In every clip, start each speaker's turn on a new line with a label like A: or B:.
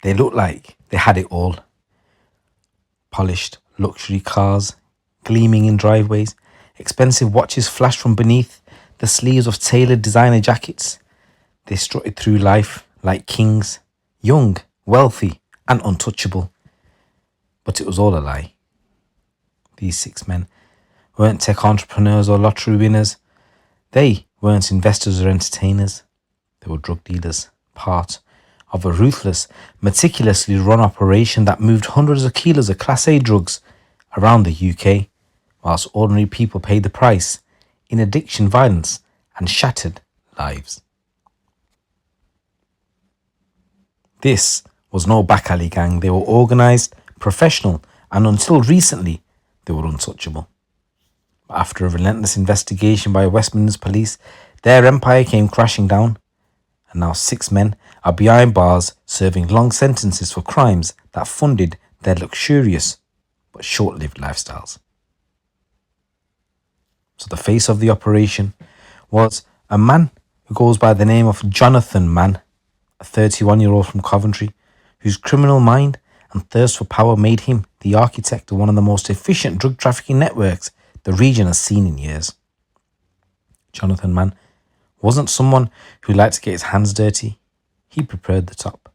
A: They looked like they had it all. Polished luxury cars, gleaming in driveways, expensive watches flashed from beneath the sleeves of tailored designer jackets. They strutted through life like kings, young, wealthy, and untouchable. But it was all a lie. These 6 men weren't tech entrepreneurs or lottery winners. They weren't investors or entertainers. They were drug dealers, part of a ruthless, meticulously run operation that moved hundreds of kilos of Class A drugs around the UK, whilst ordinary people paid the price in addiction, violence, and shattered lives. This was no back alley gang. They were organised, professional, and until recently, they were untouchable. After a relentless investigation by West Midlands Police, their empire came crashing down, and now 6 men are behind bars serving long sentences for crimes that funded their luxurious but short-lived lifestyles. So the face of the operation was a man who goes by the name of Jonathan Mann, a 31-year-old from Coventry, whose criminal mind and thirst for power made him the architect of one of the most efficient drug trafficking networks the region has seen in years. Jonathan Mann wasn't someone who liked to get his hands dirty. He prepared the top.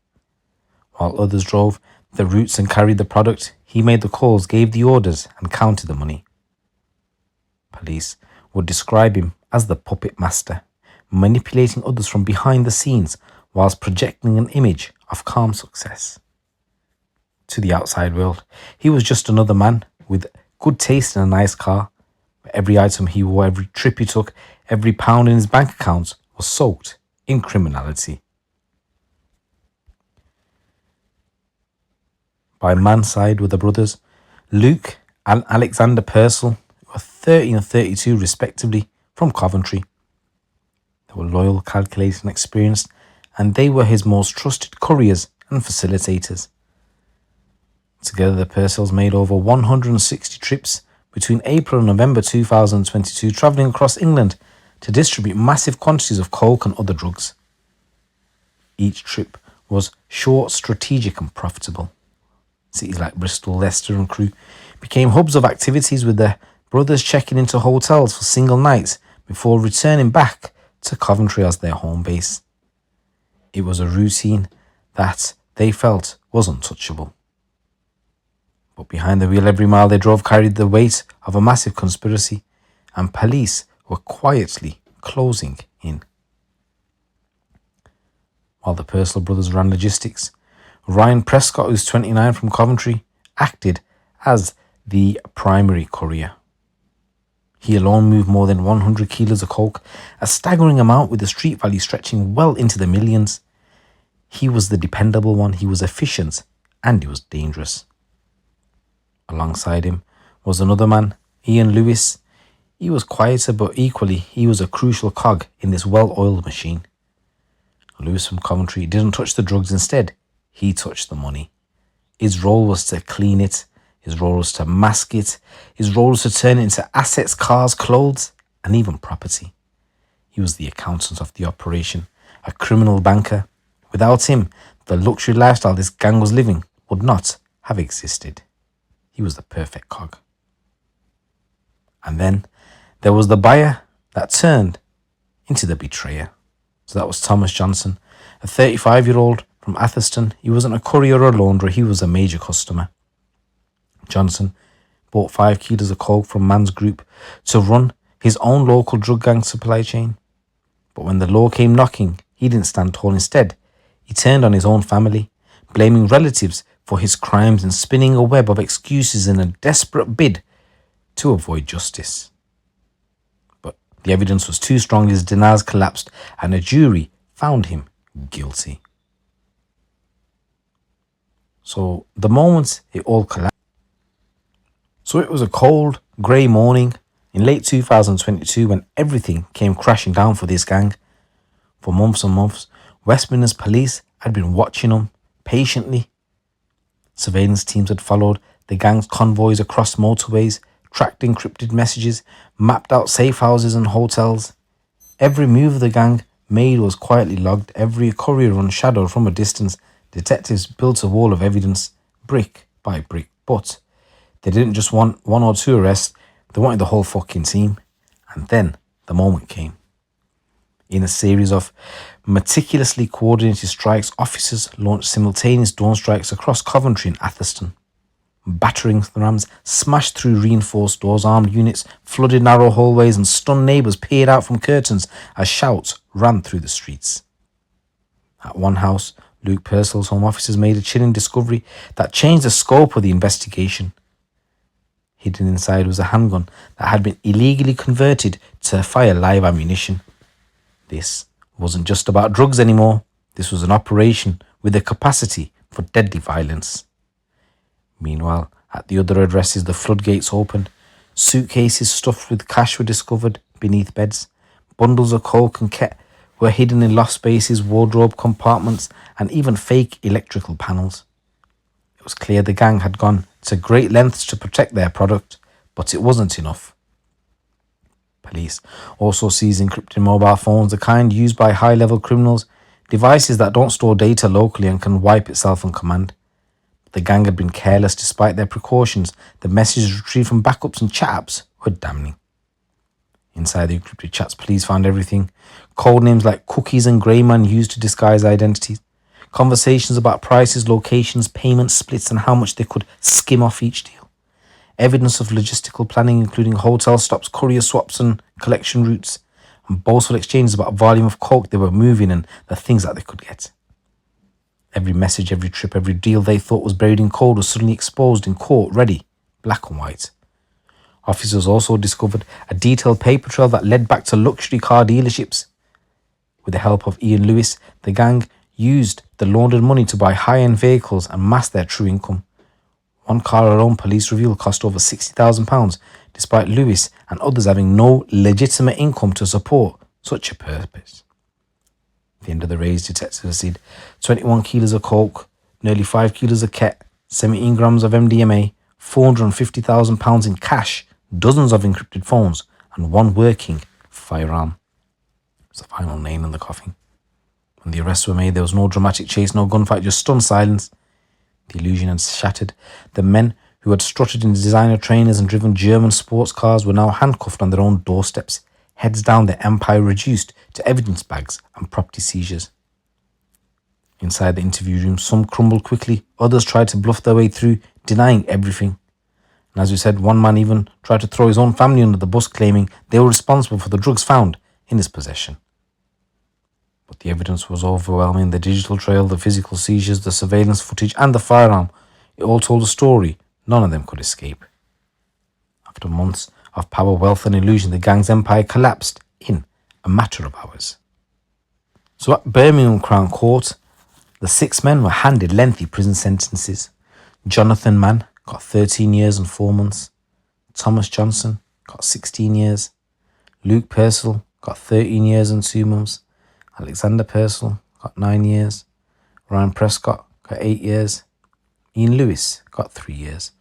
A: While others drove the routes and carried the product, he made the calls, gave the orders, and counted the money. Police would describe him as the puppet master, manipulating others from behind the scenes whilst projecting an image of calm success. To the outside world, he was just another man with good taste in a nice car. But every item he wore, every trip he took, every pound in his bank accounts was soaked in criminality. By Mann's side were the brothers Luke and Alexander Purcell, who were 30 and 32 respectively, from Coventry. They were loyal, calculated and experienced, and they were his most trusted couriers and facilitators. Together the Purcells made over 160 trips between April and November 2022, travelling across England to distribute massive quantities of coke and other drugs. Each trip was short, strategic and profitable. Cities like Bristol, Leicester and Crewe became hubs of activities, with the brothers checking into hotels for single nights before returning back to Coventry as their home base. It was a routine that they felt was untouchable. But behind the wheel, every mile they drove carried the weight of a massive conspiracy, and police were quietly closing in. While the Purcell brothers ran logistics, Ryan Prescott, who's 29 from Coventry, acted as the primary courier. He alone moved more than 100 kilos of coke, a staggering amount with the street value stretching well into the millions. He was the dependable one, he was efficient, and he was dangerous. Alongside him was another man, Ian Lewis. He was quieter, but equally he was a crucial cog in this well-oiled machine. Lewis from Coventry didn't touch the drugs, instead he touched the money. His role was to clean it, his role was to mask it, his role was to turn it into assets, cars, clothes, and even property. He was the accountant of the operation, a criminal banker. Without him, the luxury lifestyle this gang was living would not have existed. He was the perfect cog. And then there was the buyer that turned into the betrayer. So that was Thomas Johnson, a 35-year-old from Atherstone. He wasn't a courier or a launderer, he was a major customer. Johnson bought 5 kilos of coke from Mann's group to run his own local drug gang supply chain. But when the law came knocking, he didn't stand tall. Instead, he turned on his own family, blaming relatives for his crimes and spinning a web of excuses in a desperate bid to avoid justice. But the evidence was too strong, his denials collapsed, and a jury found him guilty. So the moment it all collapsed. So it was a cold, grey morning in late 2022 when everything came crashing down for this gang. For months and months, West Midlands Police had been watching them patiently. Surveillance teams had followed the gang's convoys across motorways, tracked encrypted messages, mapped out safe houses and hotels. Every move the gang made was quietly logged, every courier run shadowed from a distance, Detectives built a wall of evidence, brick by brick, but they didn't just want one or two arrests, they wanted the whole fucking team. And then the moment came. In a series of meticulously coordinated strikes, officers launched simultaneous dawn strikes across Coventry and Atherstone. Battering rams smashed through reinforced doors, armed units flooded narrow hallways, and stunned neighbours peered out from curtains as shouts ran through the streets. At one house, Luke Purcell's home officers made a chilling discovery that changed the scope of the investigation. Hidden inside was a handgun that had been illegally converted to fire live ammunition. This wasn't just about drugs anymore. This was an operation with the capacity for deadly violence. Meanwhile, at the other addresses, the floodgates opened. Suitcases stuffed with cash were discovered beneath beds. Bundles of coke and ket were hidden in loft spaces, wardrobe compartments, and even fake electrical panels. It was clear the gang had gone to great lengths to protect their product, but it wasn't enough. Police also seized encrypted mobile phones, the kind used by high-level criminals, devices that don't store data locally and can wipe itself on command. The gang had been careless despite their precautions. The messages retrieved from backups and chat apps were damning. Inside the encrypted chats, police found everything. Code names like Cookies and Greyman used to disguise identities. Conversations about prices, locations, payment splits, and how much they could skim off each deal. Evidence of logistical planning, including hotel stops, courier swaps, and collection routes. And boastful exchanges about volume of coke they were moving and the things that they could get. Every message, every trip, every deal they thought was buried in code was suddenly exposed in court, ready, black and white. Officers also discovered a detailed paper trail that led back to luxury car dealerships. With the help of Ian Lewis, the gang used the laundered money to buy high-end vehicles and mask their true income. One car alone, police revealed, cost over £60,000, despite Lewis and others having no legitimate income to support such a purpose. At the end of the raid, detectives said 21 kilos of coke, nearly 5 kilos of ket, 17 grams of MDMA, £450,000 in cash, dozens of encrypted phones, and one working firearm. It was the final nail in the coffin. When the arrests were made, there was no dramatic chase, no gunfight, just stunned silence. The illusion had shattered. The men who had strutted in designer trainers and driven German sports cars were now handcuffed on their own doorsteps, heads down, their empire reduced to evidence bags and property seizures. Inside the interview room, some crumbled quickly, others tried to bluff their way through, denying everything. And as we said, one man even tried to throw his own family under the bus, claiming they were responsible for the drugs found in his possession. But the evidence was overwhelming. The digital trail, the physical seizures, the surveillance footage, and the firearm. It all told a story none of them could escape. After months of power, wealth, and illusion, the gang's empire collapsed in a matter of hours. So at Birmingham Crown Court, the 6 men were handed lengthy prison sentences. Jonathan Mann got 13 years and 4 months. Thomas Johnson got 16 years. Luke Purcell got 13 years and 2 months. Alexander Purcell got 9 years. Ryan Prescott got 8 years. Ian Lewis got 3 years.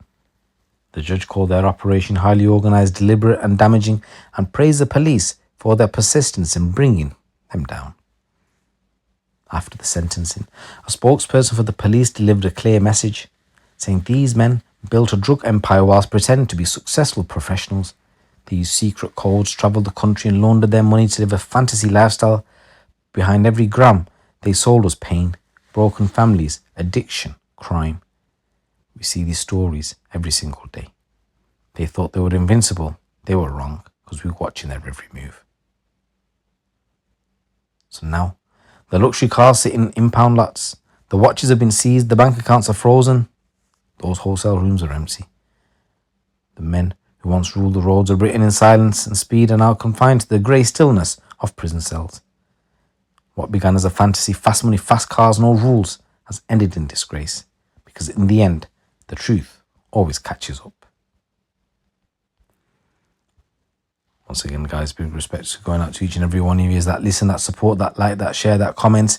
A: The judge called their operation highly organised, deliberate and damaging, and praised the police for their persistence in bringing them down. After the sentencing, a spokesperson for the police delivered a clear message, saying these men built a drug empire whilst pretending to be successful professionals. They used secret codes, travelled the country and laundered their money to live a fantasy lifestyle. Behind every gram they sold was pain, broken families, addiction, crime. We see these stories every single day. They thought they were invincible. They were wrong, because we were watching their every move. So now, the luxury cars sit in impound lots. The watches have been seized. The bank accounts are frozen. Those wholesale rooms are empty. The men who once ruled the roads are written in silence and speed are now confined to the grey stillness of prison cells. What began as a fantasy, fast money, fast cars, no rules, has ended in disgrace. Because in the end, the truth always catches up. Once again, guys, big respect going out to each and every one of you that listen, that support, that like, that share, that comment.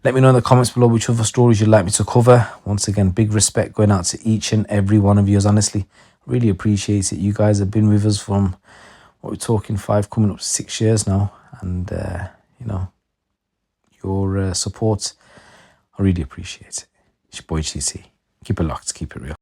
A: Let me know in the comments below which other stories you'd like me to cover. Once again, big respect going out to each and every one of you. Honestly, really appreciate it. You guys have been with us from, what we're talking, 5 coming up to 6 years now. And, your support, I really appreciate it. It's your boy GC. Keep it locked, keep it real.